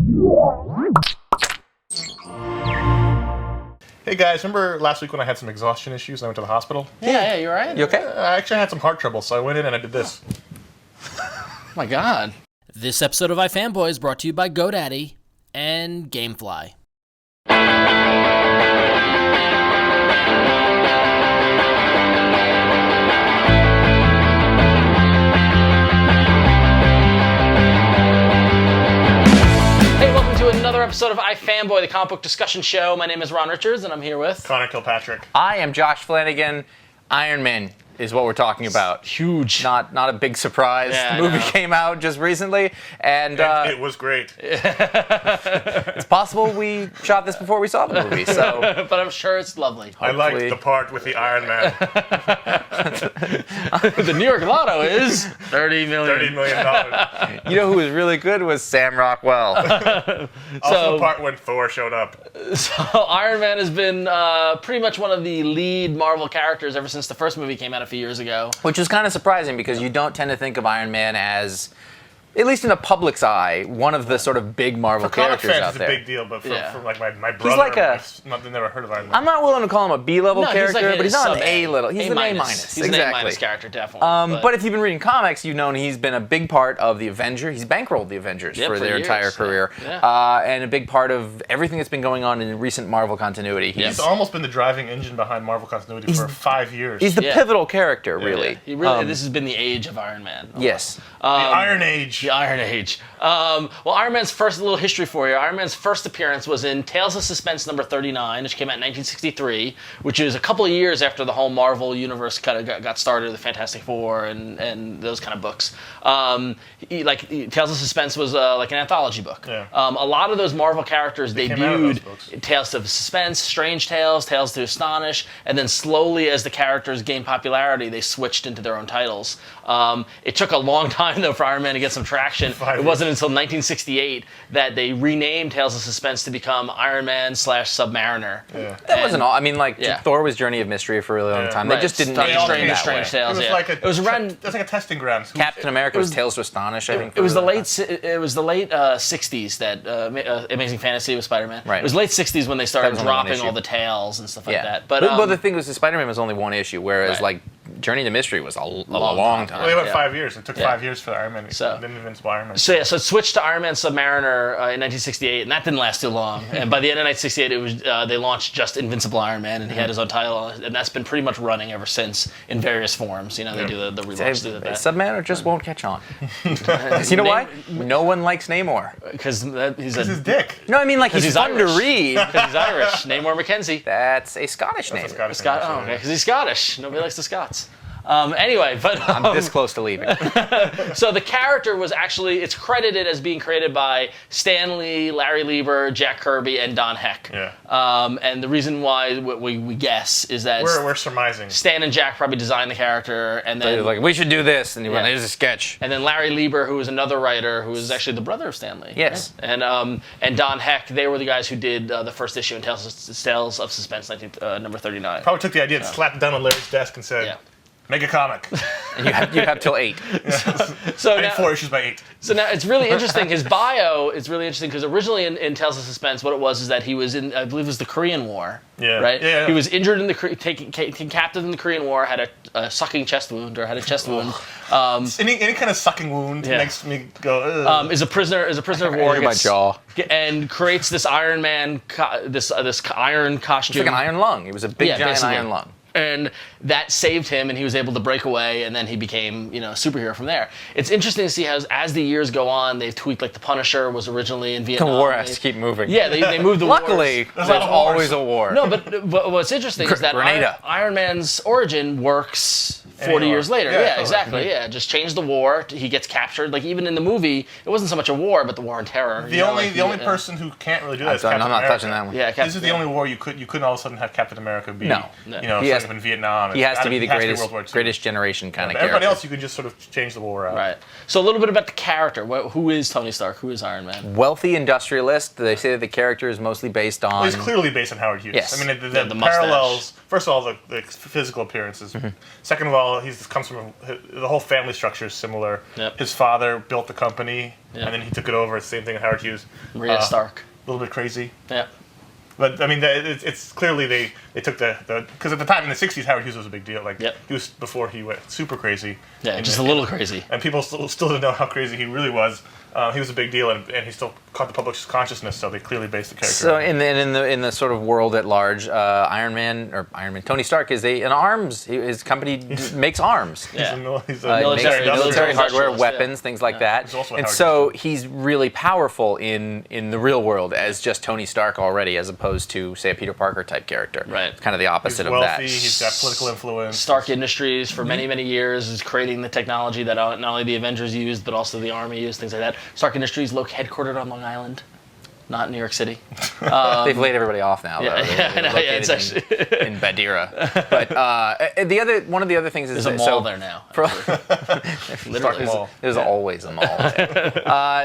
Hey guys, remember last week when I had some exhaustion issues and I went to the hospital? Yeah, you all right? You okay? I actually had some heart trouble, so I went in and I did this. Oh my God. This episode of iFanboy is brought to you by GoDaddy and Gamefly. Hey, welcome to another episode of iFanboy, the comic book discussion show. My name is Ron Richards, and I'm here with... Connor Kilpatrick. I am Josh Flanagan. Iron Man is what we're talking about. Huge. Not a big surprise. Yeah, The movie came out just recently, and It was great. it's possible we shot this before we saw the movie. So But I'm sure it's lovely. I liked the part with the Iron Man. The New York Lotto is $30 million. $30 million. you know who was really good was Sam Rockwell. Also the part when Thor showed up. So Iron Man has been pretty much one of the lead Marvel characters ever since the first movie came out a few years ago. Which was kind of surprising because you don't tend to think of Iron Man as, at least in the public's eye, one of the sort of big Marvel For comic characters fans, out it's there. a big deal, but for like my brother, He's like I've never heard of Iron Man. I'm not willing to call him a B-level No, character, he's like but he's not an sub-A. A-level. He's an A-. He's exactly. an A- character, definitely. But if you've been reading comics, you've known he's been a big part of the Avengers. He's bankrolled the Avengers for their years, entire career. Yeah. And a big part of everything that's been going on in recent Marvel continuity. He's almost been the driving engine behind Marvel continuity for 5 years. He's the pivotal character, really. Yeah. He really this has been the age of Iron Man. Yes. the Iron Age. The Iron Age. Well, Iron Man's first, a little history for you. Iron Man's first appearance was in Tales of Suspense number 39, which came out in 1963, which is a couple of years after the whole Marvel universe kind of got started, the Fantastic Four and those kind of books. Tales of Suspense was like an anthology book. Yeah. A lot of those Marvel characters They came out of those debuted books. Tales of Suspense, Strange Tales, Tales to Astonish, and then slowly as the characters gained popularity, they switched into their own titles. It took a long time, though, for Iron Man to get some traction. It wasn't until 1968 that they renamed Tales of Suspense to become Iron Man / Submariner. Yeah. That wasn't all. I mean, Yeah. Thor was Journey of Mystery for a really long time. Right. They just didn't Strange name it Strange that Strange way. Tales. It was Yeah. like It was around. That's like a testing ground. Captain America was Tales to Astonish, I think. It was for the a late time. it was the late 60s that Amazing Fantasy with Spider-Man. Right. It was late 60s when they That started was only one dropping issue. all the tales and stuff like Yeah. that. But the thing was, Spider-Man was only one issue, whereas Right. like Journey to Mystery was a long time. Well, they went Yeah. 5 years. It took 5 years for the Iron Man. So- Then Invincible Iron Man. So it switched to Iron Man Submariner in 1968, and that didn't last too long. And by the end of 1968, it was they launched just Invincible Iron Man, and he had his own title, and that's been pretty much running ever since in various forms. You know, they do the relaunch through that. Submariner just won't catch on. You know why? No one likes Namor. Because he's His dick. No, I mean like he's he's fun Irish. to read. Because he's Irish. Namor Mackenzie. That's a Scottish name. Scottish Scott. name, Oh, actually. okay. Because he's Scottish. Nobody likes the Scots. Anyway, but I'm this close to leaving. so the character was actually, it's credited as being created by Stan Lee, Larry Lieber, Jack Kirby, and Don Heck. Yeah. And the reason why we guess is that We're surmising. Stan and Jack probably designed the character, and They're then like, we should do this, and he went, Yeah. here's a sketch. and then Larry Lieber, who was another writer, who was actually the brother of Stan Lee. Yes. Right? And Don Heck, they were the guys who did the first issue in Tales of Suspense, number 39. Probably took the idea and slapped it down on Larry's desk and said, Yeah. make a comic. And you have till 8. So I now, need 4 issues by 8. So now it's really interesting. His bio is really interesting because originally in Tales of Suspense, what it was is that he was in, I believe it was the Korean War. Yeah. Right? Yeah. He was injured in taken captive in the Korean War, had a sucking chest wound, or had a chest wound. Any kind of sucking wound Yeah. makes me go, ugh. Is a prisoner of war. Here's my jaw. And creates this Iron Man, this iron costume. It's like an iron lung. He was a big, giant basically. iron lung. And that saved him, and he was able to break away, and then he became, a superhero from there. It's interesting to see how, as the years go on, they've tweaked, like the Punisher was originally in The Vietnam. war has to keep moving. Yeah, they moved the Luckily, wars. there's always a war. No, but what's interesting is that Grenada. Iron Man's origin works 40 Anymore. years later. Yeah, Yeah, totally. exactly. Yeah, just change the war. He gets captured. Like even in the movie, it wasn't so much a war, but the war on terror. The only person who can't really do that is I'm Captain not America. touching that one. Yeah, This is the only war you couldn't all of a sudden have Captain America be, No. you No. know, He set has- up in Vietnam. He has to be It the has greatest, World War II. greatest generation kind But of character. everybody else, you can just sort of change the war out. Right. So a little bit about the character. Who is Tony Stark? Who is Iron Man? Wealthy industrialist. They say that the character is mostly based on. Well, he's clearly based on Howard Hughes. Yes. I mean, the the mustache. parallels. First of all, the physical appearances. Second of all, comes from the whole family structure is similar. Yep. His father built the company, and then he took it over. Same thing with Howard Hughes. Maria Stark. A little bit crazy. Yeah. But I mean, it's clearly they took the because at the time in the '60s, Howard Hughes was a big deal. Like he was before he went super crazy. Yeah, just a little crazy. And people still didn't know how crazy he really was. He was a big deal, and he still caught the public's consciousness. So they clearly based the character. So in the sort of world at large, Iron Man, Tony Stark is an arms. His company makes arms. Yeah. He's a military hardware, industrialist, weapons, things like that. He's also a And Howard so he's really powerful in the real world as just Tony Stark already, as opposed to say a Peter Parker type character. Right. It's kind of the opposite He's of wealthy. that. He's got political influence. Stark Industries for many years is creating the technology that not only the Avengers used, but also the Army used, things like that. Stark Industries headquartered on Long Island, not New York City. They've laid everybody off now. Yeah, though. yeah, I know, yeah, it's Located in Badira. But one of the other things is There's a mall there now. Literally. Mall. There's always a mall.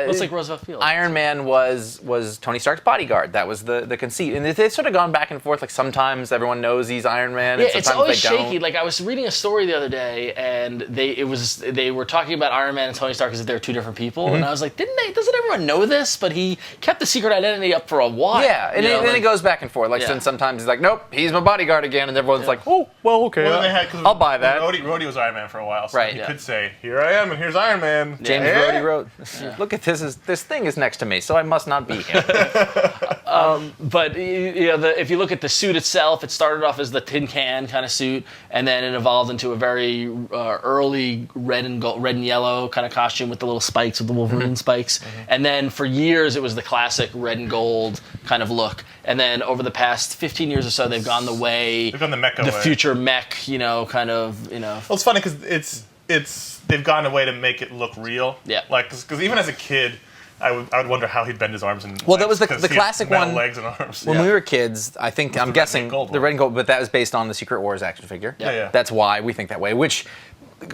Looks like Roosevelt Field. Iron Man was Tony Stark's bodyguard. That was the conceit, and they've sort of gone back and forth. Like sometimes everyone knows he's Iron Man, Yeah, and it's sometimes always they shaky. don't. Like I was reading a story the other day, and they were talking about Iron Man and Tony Stark as if they were two different people, and I was like, doesn't everyone know this? But he kept the secret identity up for a while. Yeah, and then it goes back and forth. Like Yeah. sometimes he's like, nope, he's my bodyguard again, and everyone's like, oh, well, okay, Well, then they had, I'll buy that. Rhodey was Iron Man for a while, so Right, he yeah. could say, "Here I am, and here's Iron Man." James Yeah. Rhodey wrote, "Look at this thing is next to me, so I must not be him." But if you look at the suit itself, it started off as the tin can kind of suit, and then it evolved into a very early red and yellow kind of costume with the little spikes, with the Wolverine spikes. And then for years, it was the classic red and gold kind of look. And then over the past 15 years or so, they've gone the way, They've gone the mecha the way. future mech, kind of. Well, it's funny because it's they've gone away to make it look real. Yeah. Like because even as a kid, I would wonder how he'd bend his arms and Well, that was legs, the 'cause he had classic metal one. legs and arms. When we were kids, I'm the red guessing and gold the one. red and gold, but that was based on the Secret Wars action figure. Yeah. That's why we think that way, which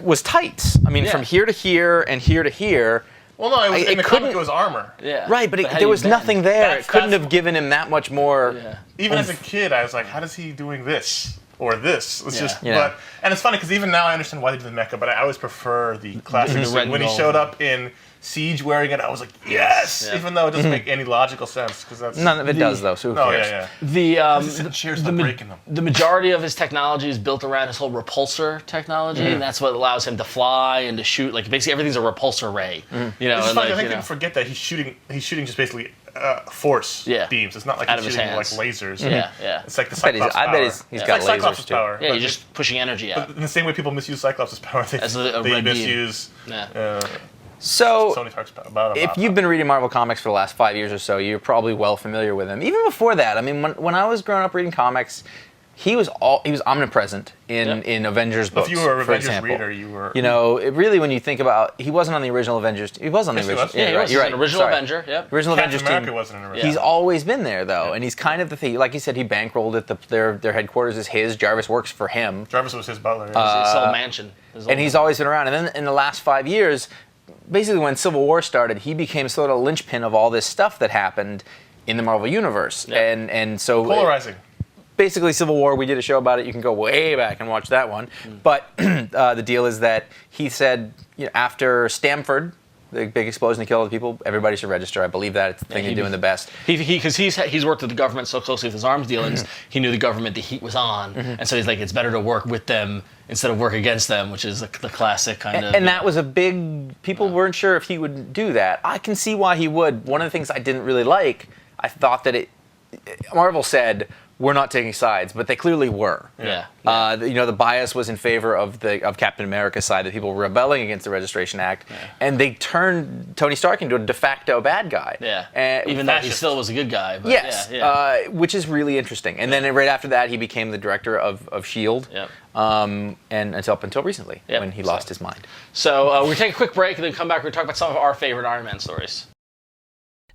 was tight. I mean, Yeah. from here to here and here to here. Well, no, it in the couldn't- comic it was armor. Yeah. Right, but how do there you was bend? nothing there. That's- It couldn't that's- have given him that much more. Yeah. Even as a kid, I was like, how is he doing this? Or this? It's Yeah. just, Yeah. and it's funny because even now I understand why they did the mecha, but I always prefer the classic The suit. red and When he gold. showed up in Siege wearing it, I was like, yes! Yeah. Even though it doesn't make any logical sense because that's None of it does, though, so who Oh cares? yeah. The Cheers to breaking them. the majority of his technology is built around his whole repulsor technology, and that's what allows him to fly and to shoot. Like basically everything's a repulsor ray. It's And funny. I think people forget that he's shooting just basically force beams. It's not like Out he's of his shooting like hands. lasers. Yeah. It's like the I bet Cyclops I power. bet he's It's got like lasers Cyclops' too. power. Yeah, but you're just pushing energy out. in the same way people misuse Cyclops' power, As a they red beam. misuse Yeah. So, Tony Stark's power. if you've been reading Marvel Comics for the last 5 years or so, you're probably well familiar with him. Even before that, I mean, when I was growing up reading comics, he was omnipresent in Avengers books. if you were an for Avengers example. reader, you were. It really, when you think about, he wasn't on the original Avengers. He was on the Yes, he original. was. Yeah, he right, was. you're He's right. an original Sorry. Avenger. Yep. Original Captain Avengers America team. wasn't an original. He's always been there though, and he's kind of the thing. Like you said, he bankrolled it. Their headquarters is his. Jarvis works for him. Jarvis was his butler. His whole mansion. And he's always been around. And then in the last 5 years, basically when Civil War started, he became sort of a linchpin of all this stuff that happened in the Marvel Universe. Yeah. And so polarizing. basically Civil War, we did a show about it. You can go way back and watch that one. But the deal is that he said, after Stamford, the big explosion that killed all the people, everybody should register. I believe that. It's the thing you're doing the best. Because he's worked with the government so closely with his arms dealings, he knew the government, the heat was on, and so he's like, it's better to work with them instead of work against them, which is the classic kind of. And that was a big. People weren't sure if he would do that. I can see why he would. One of the things I didn't really like, I thought that Marvel said, we're not taking sides, but they clearly were. Yeah. The bias was in favor of Captain America's side, that people were rebelling against the Registration Act, and they turned Tony Stark into a de facto bad guy. Yeah. Even though he still was a good guy. But Yes, Yeah. which is really interesting. And then right after that, he became the director of S.H.I.E.L.D. Yep. And up until recently, Yep. when he lost his mind. So we're take a quick break and then come back. We're talk about some of our favorite Iron Man stories.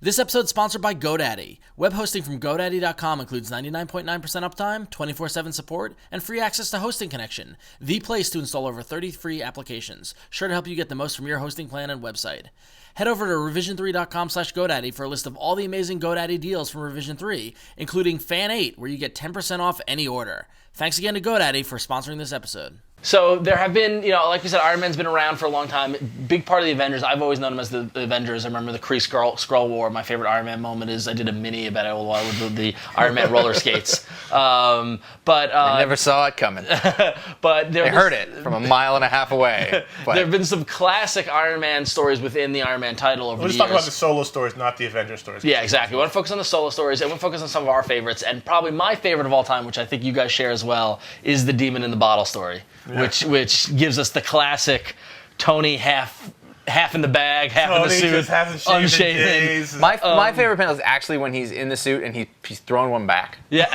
This episode is sponsored by GoDaddy. Web hosting from GoDaddy.com includes 99.9% uptime, 24/7 support, and free access to Hosting Connection, the place to install over 30 free applications, sure to help you get the most from your hosting plan and website. Head over to revision3.com/GoDaddy for a list of all the amazing GoDaddy deals from Revision 3, including Fan 8, where you get 10% off any order. Thanks again to GoDaddy for sponsoring this episode. So there have been, like we said, Iron Man's been around for a long time. Big part of the Avengers. I've always known him as the Avengers. I remember the Kree Skrull War. My favorite Iron Man moment is I did a mini about it with the Iron Man roller skates. I never saw it coming. But I heard it from a mile and a half away. There have been some classic Iron Man stories within the Iron Man title over the years. Let's talk about the solo stories, not the Avenger stories. Yeah, exactly. We want to focus on the solo stories, and we want to focus on some of our favorites. And probably my favorite of all time, which I think you guys share as well, is the Demon in the Bottle story. Yeah. which gives us the classic Tony half in the bag, half in the suit, unshaven. My favorite panel is actually when he's in the suit and he's throwing one back. Yeah.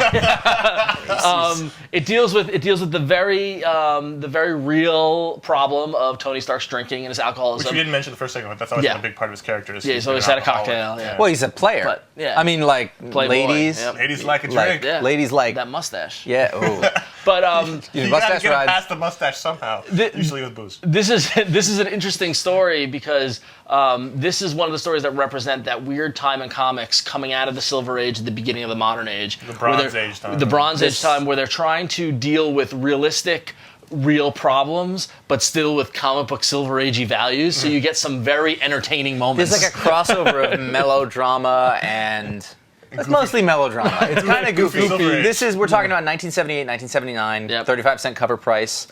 It deals with the very real problem of Tony Stark's drinking and his alcoholism. Which we didn't mention the first segment, but that's always been a big part of his character. He's always had a cocktail. Yeah. Well, he's a player. But, I mean, like Playboy, ladies. Yep. Ladies like a drink. Ladies like that mustache. Yeah. Oh. But you gotta get past the mustache somehow. Usually with booze. This is an interesting story because this is one of the stories that represent that weird time in comics coming out of the Silver Age at the beginning of the Modern Age. The Bronze Age time. The Bronze Age time, where they're trying to deal with real problems, but still with comic book Silver Agey values. So you get some very entertaining moments. There's like a crossover of melodrama and... It's mostly melodrama. It's kind of goofy. We're talking about 1978, 1979, 35-cent cover price.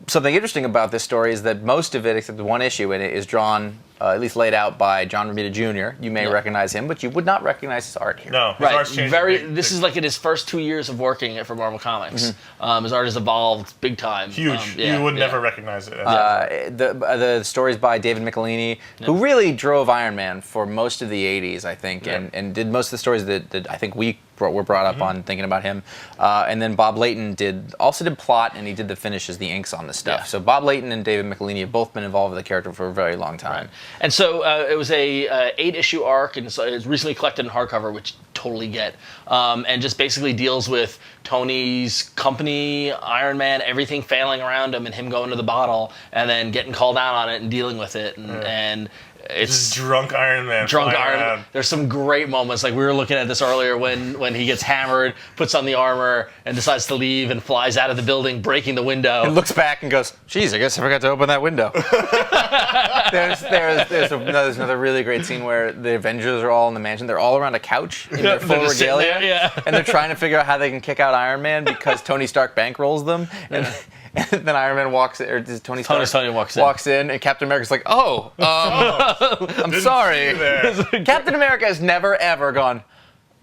Something interesting about this story is that most of it, except one issue in it, is drawn, at least laid out by John Romita Jr. You may recognize him, but you would not recognize his art here. No, his art's changed. This is like in his first 2 years of working for Marvel Comics. His art has evolved big time. Huge. You would never recognize it. The stories by David Michelini, who really drove Iron Man for most of the 80s, I think, and did most of the stories that I think we were brought up on thinking about him. And then Bob Layton also did plot, and he did the finishes, the inks on the stuff. Yeah. So Bob Layton and David Michelini have both been involved with the character for a very long time. Right. And so it was a 8-issue arc, and so it's recently collected in hardcover, which totally get, and just basically deals with Tony's company, Iron Man, everything failing around him, and him going to the bottle, and then getting called out on it and dealing with it, and it's just drunk Iron Man. There's some great moments. Like we were looking at this earlier when he gets hammered, puts on the armor, and decides to leave and flies out of the building, breaking the window. And looks back and goes, "Geez, I guess I forgot to open that window." there's another really great scene where the Avengers are all in the mansion. They're all around a couch in their full regalia, and they're trying to figure out how they can kick out Iron Man because Tony Stark bankrolls them. And then Iron Man walks in, or Tony walks in, and Captain America's like, I'm sorry. Captain America has never, ever gone,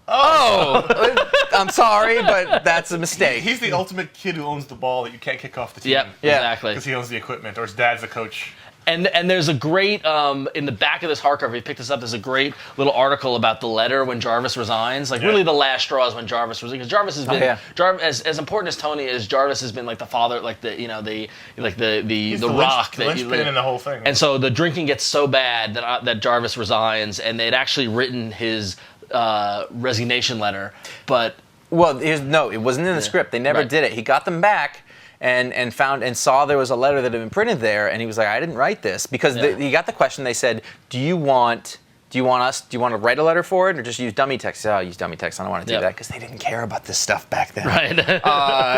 I'm sorry, but that's a mistake. He's the ultimate kid who owns the ball that you can't kick off the team. Yep, exactly. Because he owns the equipment, or his dad's the coach. And there's a great, in the back of this hardcover, if you pick this up, there's a great little article about the letter when Jarvis resigns. Like, really the last straw is when Jarvis resigns. Because Jarvis has been, as important as Tony is, Jarvis has been like the father, like the rock. The linchpin in the whole thing. And so the drinking gets so bad that Jarvis resigns, and they'd actually written his resignation letter, but... Well, it wasn't in the script. They never did it. He got them back. And saw there was a letter that had been printed there, and he was like, I didn't write this, because he got the question. They said, do you want to write a letter for it, or just use dummy text? I'll use dummy text. I don't want to do that, because they didn't care about this stuff back then. Right.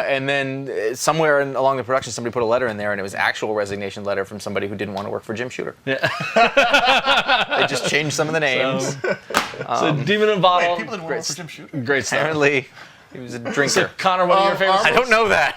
And then somewhere along the production, somebody put a letter in there, and it was actual resignation letter from somebody who didn't want to work for Jim Shooter. Yeah. They just changed some of the names. So Demon in a Bottle. Wait, people didn't want to work for Jim Shooter. Great stuff. Apparently. He was a drinker. So, Connor, one of your favorites? I don't know that.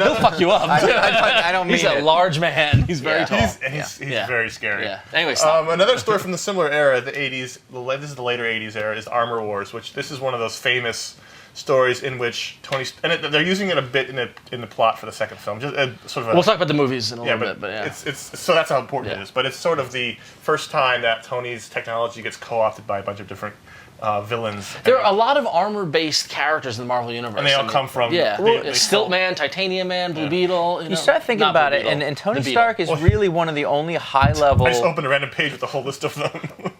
He'll fuck you up. I don't mean He's a large man. He's very tall. He's very scary. Yeah. Anyway, stop. Another story from the similar era, the 80s, this is the later 80s era, is Armor Wars, which this is one of those famous stories in which Tony... And they're using it a bit in the plot for the second film. Just sort of we'll talk about the movies in a little bit, but It's so that's how important it is. But it's sort of the first time that Tony's technology gets co-opted by a bunch of different... villains. There are a lot of armor-based characters in the Marvel Universe. And they all come from... Stilt Man, Titanium Man, Blue Beetle. You start thinking about it, and Tony Stark is really one of the only high-level... I just opened a random page with the whole list of them.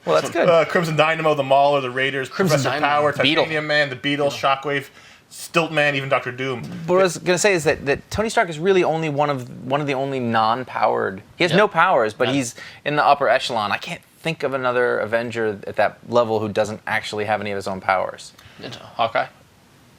Well, that's good. Crimson Dynamo, the Mauler, the Raiders, Professor Power, Beetle. Titanium Man, the Beetle, Shockwave, Stilt Man, even Dr. Doom. But what I was going to say is that Tony Stark is really only one of the only non-powered... He has no powers, but he's in the upper echelon. I can't think of another Avenger at that level who doesn't actually have any of his own powers. Hawkeye?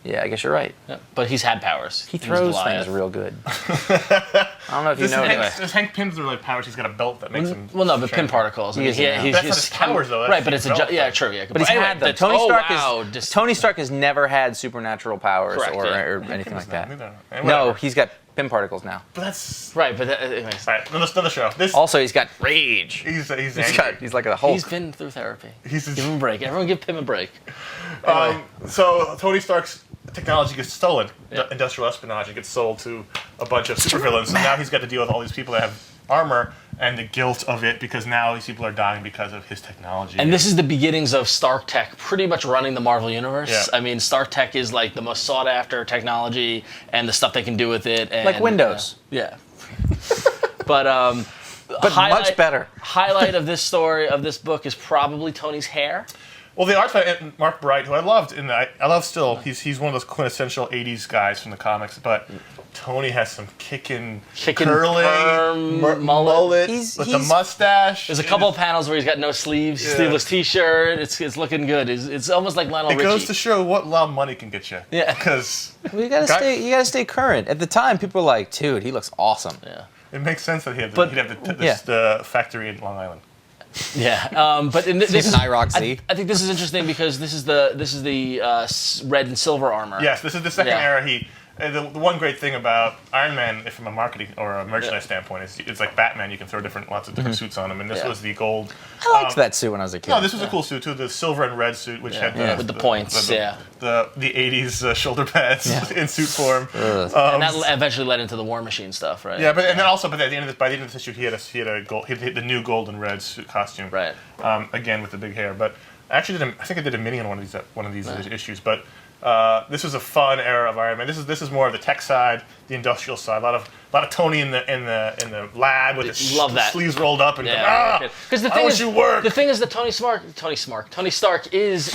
Yeah, I guess you're right. Yeah. But he's had powers. He throws things real good. I don't know if you know. This Hank Pym's really powers. He's got a belt that makes him. Well, no, but Pym particles. I mean, that's not his powers, though. Right, but it's yeah, true, yeah. But he's anyway, had them. Tony Stark has never had supernatural powers Correct, or anything like that. Anyway, No, he's got Pym particles now. But that's right. But anyways, all right. Another show. This Also, he's got rage. he's angry. He's like a Hulk. he's been through therapy. He's Give him a break. Everyone give Pym a break. So Tony Stark's technology gets stolen. Industrial espionage. It gets sold to a bunch of supervillains. And now he's got to deal with all these people that have armor and the guilt of it because now these people are dying because of his technology. And this is the beginnings of Stark Tech pretty much running the Marvel Universe. Yeah. I mean, Stark Tech is like the most sought after technology and the stuff they can do with it. And, Like Windows. yeah. But much better. Highlight of this story, of this book, is probably Tony's hair. Well, the art by Mark Bright, who I loved, I love still. He's one of those quintessential '80s guys from the comics. But Tony has some kicking curling, perm, mullet He's with the mustache. There's a couple of panels where he's got no sleeves, sleeveless T-shirt. It's looking good. It's almost like Lionel Richie. It goes to show what loud money can get you. Yeah. Because Well, you gotta stay current. At the time, people were like, "Dude, he looks awesome." Yeah. it makes sense that he'd have yeah. the factory in Long Island. Yeah, but this is IROC Z. I think this is interesting because this is the red and silver armor. Yes, this is the second era. The one great thing about Iron Man, from a marketing or a merchandise standpoint, is it's like Batman. You can throw lots of different suits on him, and this was the gold. I liked that suit when I was a kid. No, this was a cool suit too. The silver and red suit, which had with the points. the 80s shoulder pads in suit form. And that eventually led into the War Machine stuff, right? Yeah, but then also, by the end of this issue, he had the new gold and red suit costume. Right. Again with the big hair, but I think I did a mini on one of these issues, but. This was a fun era of Iron Man. This is more of the tech side, the industrial side. A lot of Tony in the lab with his sleeves rolled up and because the thing is that Tony Stark is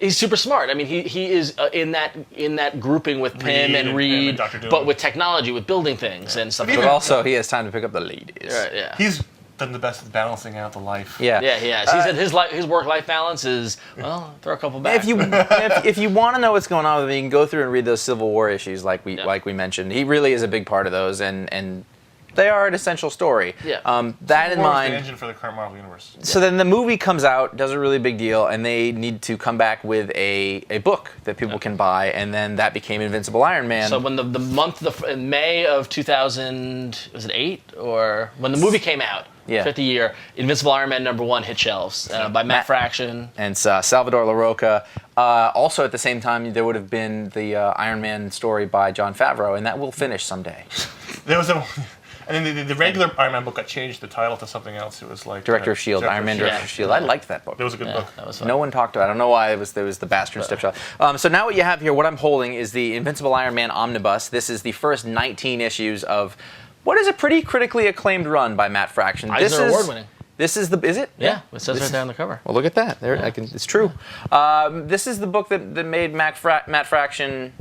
he's super smart. I mean he is in that grouping with Pym and Reed, but with technology, with building things and stuff. But also he has time to pick up the ladies. Right, yeah. He's done the best at balancing out the life. Yeah, he has. He said his work-life balance is, throw a couple back. If you want to know what's going on with him, you can go through and read those Civil War issues like we mentioned. He really is a big part of those, and they are an essential story. Yeah. That in mind. The engine for the current Marvel universe. So then the movie comes out, does a really big deal, and they need to come back with a book that people can buy, and then that became Invincible Iron Man. So when in May of 2008, or when the movie came out, 50 year, Invincible Iron Man #1 hit shelves by Matt Fraction. And Salvador LaRocca. Also at the same time, there would have been the Iron Man story by Jon Favreau, and that will finish someday. There was and then the regular Iron Man book got changed the title to something else. It was like Director of S.H.I.E.L.D., Iron Man Director of S.H.I.E.L.D. I liked that book. It was a good book. That was fun. No one talked about it. I don't know why there was the Bastard Stepchild. So now what you have here, what I'm holding is the Invincible Iron Man Omnibus. This is the first 19 issues of what is a pretty critically acclaimed run by Matt Fraction. Eisner Award-winning. This is is it? Yeah, it says right there on the cover. Well, look at that. It's true. This is the book that made Matt Fraction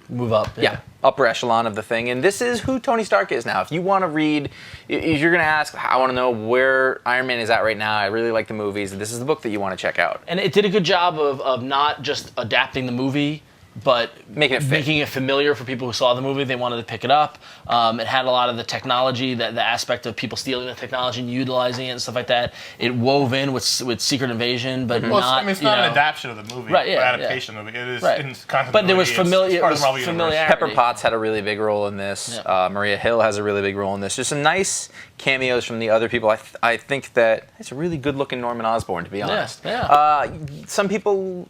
move up. Yeah, upper echelon of the thing. And this is who Tony Stark is now. If you want to read, if you're going to ask, I want to know where Iron Man is at right now, I really like the movies, this is the book that you want to check out. And it did a good job of not just adapting the movie, but making it familiar for people who saw the movie. They wanted to pick it up. It had a lot of the technology, the aspect of people stealing the technology and utilizing it and stuff like that. It wove in with Secret Invasion, but not. It's not an adaptation of the movie, right? Or adaptation of it. It is in continuity. But there was familiarity. Pepper Potts had a really big role in this. Yeah. Maria Hill has a really big role in this. Just some nice cameos from the other people. I think that it's a really good-looking Norman Osborn, to be honest. Yeah. Some people,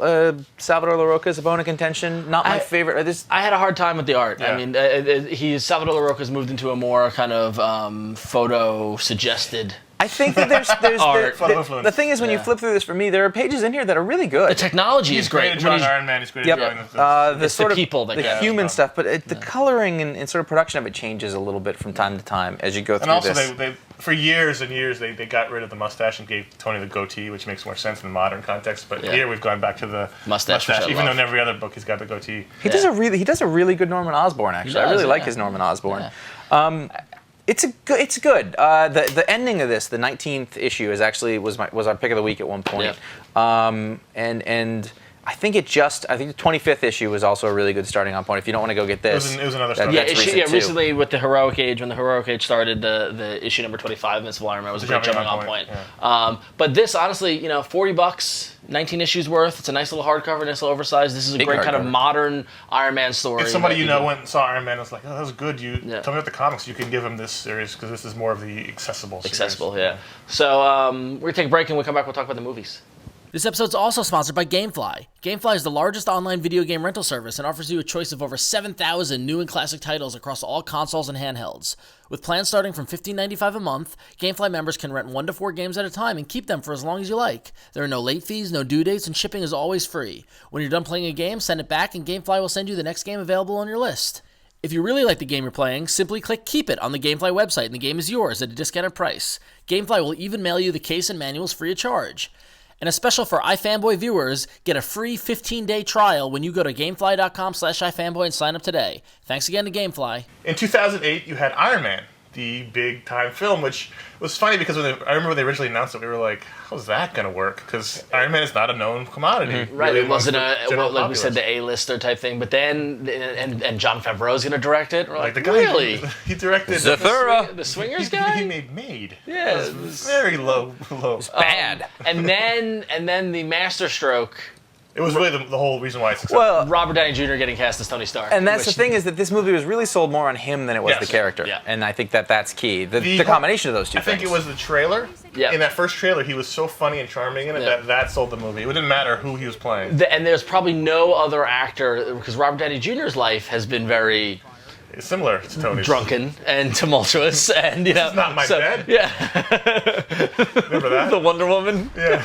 Salvador LaRocca is a bone of contention. Not my favorite. I had a hard time with the art. Yeah. I mean, Salvador LaRocca's moved into a more kind of photo-suggested. I think that there's the thing is when you flip through this, for me, there are pages in here that are really good. The technology is great. He's great at drawing Iron Man. He's great at drawing the sort of people, the human stuff, but the coloring and sort of production of it changes a little bit from time to time as you go through this. And also, they for years and years, they got rid of the mustache and gave Tony the goatee, which makes more sense in the modern context. But here we've gone back to the mustache even though in every other book he's got the goatee. He does a really good Norman Osborn, actually. I really like his Norman Osborn. Yeah. It's good. The ending of this, the 19th issue, was our pick of the week at one point. Yep. And I think the 25th issue was also a really good starting on point. If you don't want to go get this, it was another that- starting that's point. recent too. Recently with the Heroic Age, when the Heroic Age started, the issue number 25 of Invincible Iron Man was a great jumping on point. Yeah. But this, honestly, $40, 19 issues worth. It's a nice little hardcover, nice little oversized. This is a Big great kind of hardcover. modern Iron Man story. If somebody went and saw Iron Man and was like, oh, that was good, tell me about the comics, you can give them this series because this is more of the accessible series. Accessible, yeah. So we're going to take a break and we'll come back, we'll talk about the movies. This episode is also sponsored by GameFly. GameFly is the largest online video game rental service and offers you a choice of over 7,000 new and classic titles across all consoles and handhelds. With plans starting from $15.95 a month, GameFly members can rent 1 to 4 games at a time and keep them for as long as you like. There are no late fees, no due dates, and shipping is always free. When you're done playing a game, send it back and GameFly will send you the next game available on your list. If you really like the game you're playing, simply click Keep It on the GameFly website and the game is yours at a discounted price. GameFly will even mail you the case and manuals free of charge. And a special for iFanboy viewers, get a free 15-day trial when you go to gamefly.com/iFanboy and sign up today. Thanks again to GameFly. In 2008, you had Iron Man, the big-time film, which was funny because I remember when they originally announced it, we were like, how's that going to work? Because Iron Man is not a known commodity. Right, really it wasn't amongst the general like we said, populace. the A-lister type thing. But then, and John Favreau's going to direct it. We're Like like, the guy really? he directed Zathura. The Swingers He guy? made. Yeah, It was very low. bad. And then the masterstroke, It was really the whole reason why it's successful. Well, Robert Downey Jr. getting cast as Tony Stark. and that's the which- thing is that this movie was really sold more on him than it was Yes. the character. Yeah. And I think that's key. The The combination of those two I think things. it was the trailer. Yeah. In that first trailer, he was so funny and charming in it Yeah. that sold the movie. It didn't matter who he was playing. And there's probably no other actor, because Robert Downey Jr.'s life has been very It's similar to Tony's. drunken and tumultuous, and It's not my bed. Yeah, Remember that? the Wonder Woman. Yeah.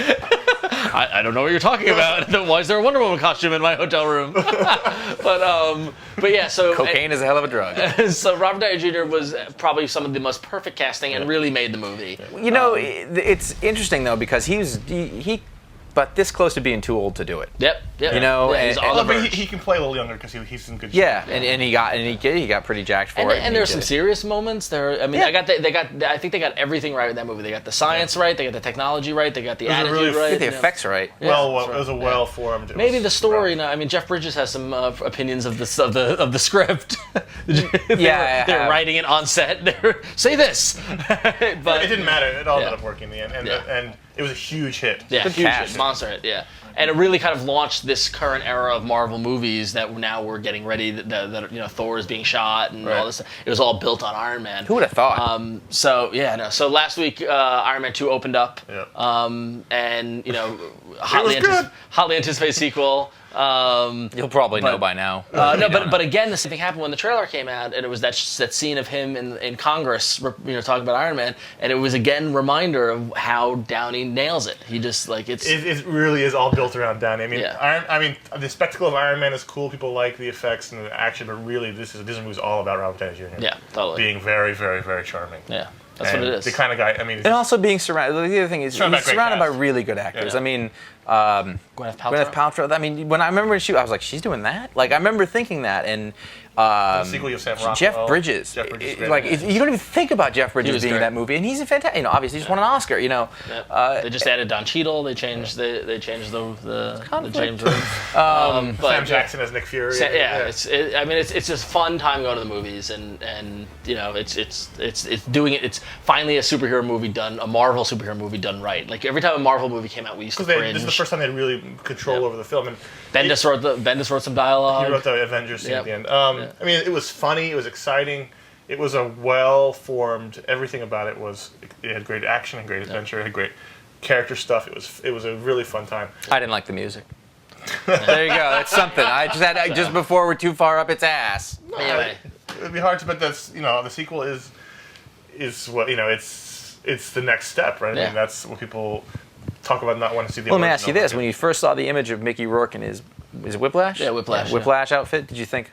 I don't know what you're talking about. Why is there a Wonder Woman costume in my hotel room? but yeah, so Cocaine is a hell of a drug. so Robert Downey Jr. was probably some of the most perfect casting and really made the movie. You know, it's interesting though because he but this close to being too old to do it. Yep. You know, yeah, he's and- on the Well, but verge. he can play a little younger because he's in good shape. Yeah, and he got pretty jacked for it. And there's some serious moments there. I mean, Yeah. I think they got everything right with that movie. They got the science right, they got the technology right, they got the was a attitude really- I right. think the you know. effects right. Yeah, Well, that's it right. was a well-formed. Maybe the story. I mean, Jeff Bridges has some opinions of the script. Yeah, I they're have. writing it on set. They're say this, but It didn't matter. It all Yeah. ended up working in the end, and Yeah. and it was a huge hit. Yeah, Good huge cast. hit, monster hit. Yeah, and it really kind of launched this current era of Marvel movies that now we're getting ready. That Thor is being shot and Right. all this. It was all built on Iron Man. Who would have thought? So last week Iron Man 2 opened up. Yeah. And good. hotly anticipated sequel. You'll probably know by now. No, but again, the same thing happened when the trailer came out, and it was that scene of him in Congress, talking about Iron Man, and it was again reminder of how Downey nails it. He just It really is all built around Downey. I mean, Yeah. the spectacle of Iron Man is cool. People like the effects and the action, but really, this movie's all about Robert Downey Jr. Yeah, totally. Being very, very, very charming. Yeah, that's And what it is. The kind of guy. I mean, And also being surrounded. The other thing is Surrounded he's by great surrounded by cast. really good actors. Yeah. I mean, Gwyneth Paltrow. Gwyneth Paltrow. I mean, when I remember when I was like, she's doing that. Like I remember thinking that, and the sequel of Sam Rockwell. Jeff Bridges. Jeff Bridges, great. Like you don't even think about Jeff Bridges was being in great. that movie, and he's a fantastic. Obviously, he just won an Oscar. Yep. They just added Don Cheadle. They changed the James Room. Sam Jackson as Nick Fury. It's just fun time going to the movies, and it's doing it. It's finally a Marvel superhero movie done right. Like every time a Marvel movie came out, we used to Because cringe. this is the first time they had really control over the film. And Bendis wrote some dialogue. he wrote the Avengers scene Yep. at the end. I mean, it was funny. It was exciting. It was a well-formed. Everything about it was. It had great action and great adventure. It had great character stuff. It was a really fun time. I didn't like the music. There you go. That's something. Just before we're too far up its ass. Anyway, It would be hard to, but that's the sequel is what it's the next step, right? I Yeah. mean, that's what people talk about not wanting to see the. Well, let me ask you original. this: when you first saw the image of Mickey Rourke in his Whiplash? Yeah, Whiplash, Whiplash outfit, did you think,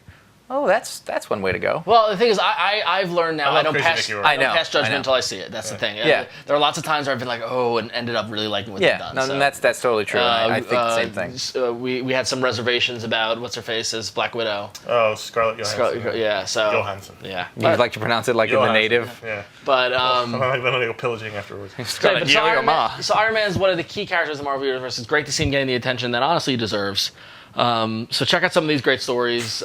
Oh, that's one way to go. Well, the thing is, I've learned now I love I don't Crazy pass Nicky Rourke. I know, pass I judgment know. until I see it. That's the thing. Yeah. There are lots of times where I've been like, oh, and ended up really liking what they've Yeah, done. no, so. and that's totally true. and I think the same thing. We had some reservations about what's her face as Black Widow. Oh, Scarlett Johansson. Yeah, so Johansson. Yeah, You'd like to pronounce it like in the Johansson. native. Yeah. but I'm not going to go pillaging afterwards. Scarlett but so Iron, Ma. Man, so Iron Man is one of the key characters in the Marvel Universe. It's great to see him getting the attention that honestly he deserves. So check out some of these great stories.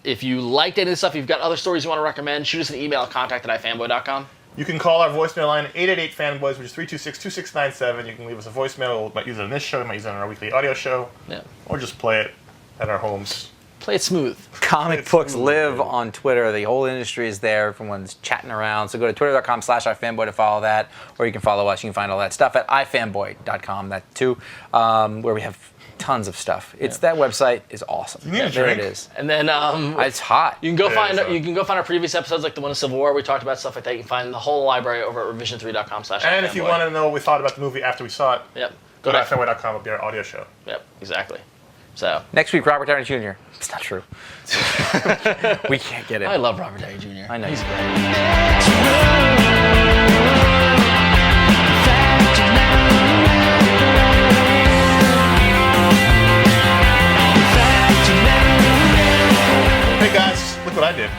If you liked any of this stuff, you've got other stories you want to recommend, shoot us an email at contact@ifanboy.com. You can call our voicemail line, 888-FANBOYS, which is 326-2697. You can leave us a voicemail. We might use it on this show. We might use it on our weekly audio show. Yeah. Or just play it at our homes. Play it smooth. Comic It's books smooth, live baby. on Twitter. The whole industry is there. Everyone's chatting around. So go to twitter.com/ifanboy to follow that. Or you can follow us. You can find all that stuff at ifanboy.com, that too, where we have tons of stuff. That website is awesome. need a There drink? it is. And then It's hot. you can go Yeah, find it's you can go find our previous episodes like the one of Civil War. We talked about stuff like that. You can find the whole library over at revision3.com/ifanboy. And if you want to know what we thought about the movie after we saw it, Yep. go to ifanboy.com. It'll be our audio show. Yep. Exactly. So Next week, Robert Downey Jr. It's not true. We can't get it. I love Robert Downey Jr. I know He's you do. great. Hey guys, look what I did.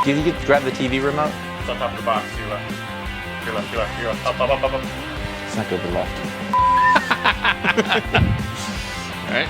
Did you get to grab the TV remote? It's on top of the box. To your left. Your left. Your left. Your left. Up, up, up, up, up. It's not good to left. All right.